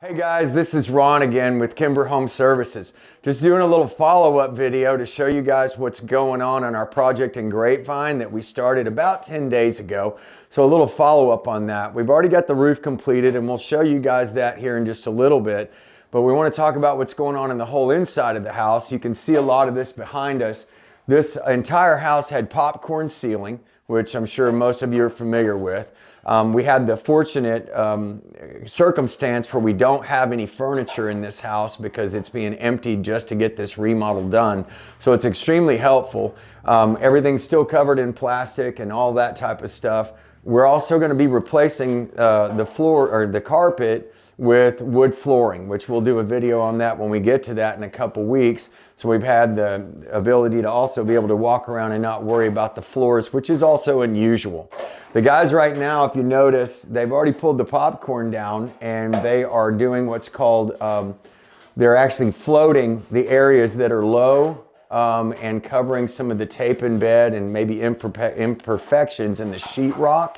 Hey guys, this is Ron again with Kimber Home Services. Just doing a little follow-up video to show you guys what's going on our project in Grapevine that we started about 10 days ago. So a little follow-up on that. We've already got the roof completed and we'll show you guys that here in just a little bit. But we want to talk about what's going on in the whole inside of the house. You can see a lot of this behind us. This entire house had popcorn ceiling, which I'm sure most of you are familiar with. We had the fortunate circumstance where we don't have any furniture in this house because it's being emptied just to get this remodel done. So it's extremely helpful. Everything's still covered in plastic and all that type of stuff. We're also going to be replacing the floor or the carpet with wood flooring, which we'll do a video on that when we get to that in a couple weeks. So we've had the ability to also be able to walk around and not worry about the floors, which is also unusual. The guys right now, if you notice, they've already pulled the popcorn down and they are doing what's called, they're actually floating the areas that are low and covering some of the tape in bed and maybe imperfections in the sheetrock,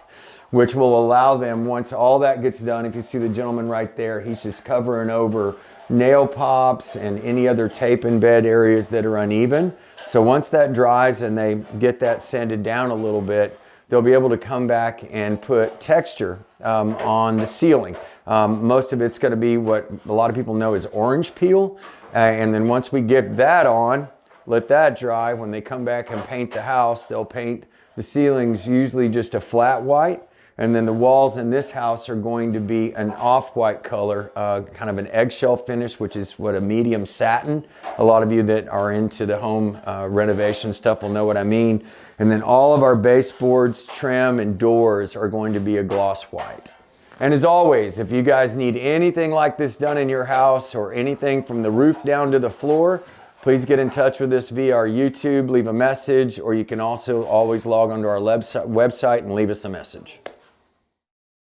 which will allow them, once all that gets done, if you see the gentleman right there, he's just covering over nail pops and any other tape in bed areas that are uneven. So once that dries and they get that sanded down a little bit, they'll be able to come back and put texture on the ceiling. Most of it's going to be what a lot of people know as orange peel. And then once we get that on, let that dry, when they come back and paint the house, they'll paint the ceilings usually just a flat white. And then the walls in this house are going to be an off-white color, kind of an eggshell finish, which is what a medium satin. A lot of you that are into the home renovation stuff will know what I mean. And then all of our baseboards, trim, and doors are going to be a gloss white. And as always, if you guys need anything like this done in your house or anything from the roof down to the floor, please get in touch with us via our YouTube, leave a message, or you can also always log onto our website and leave us a message.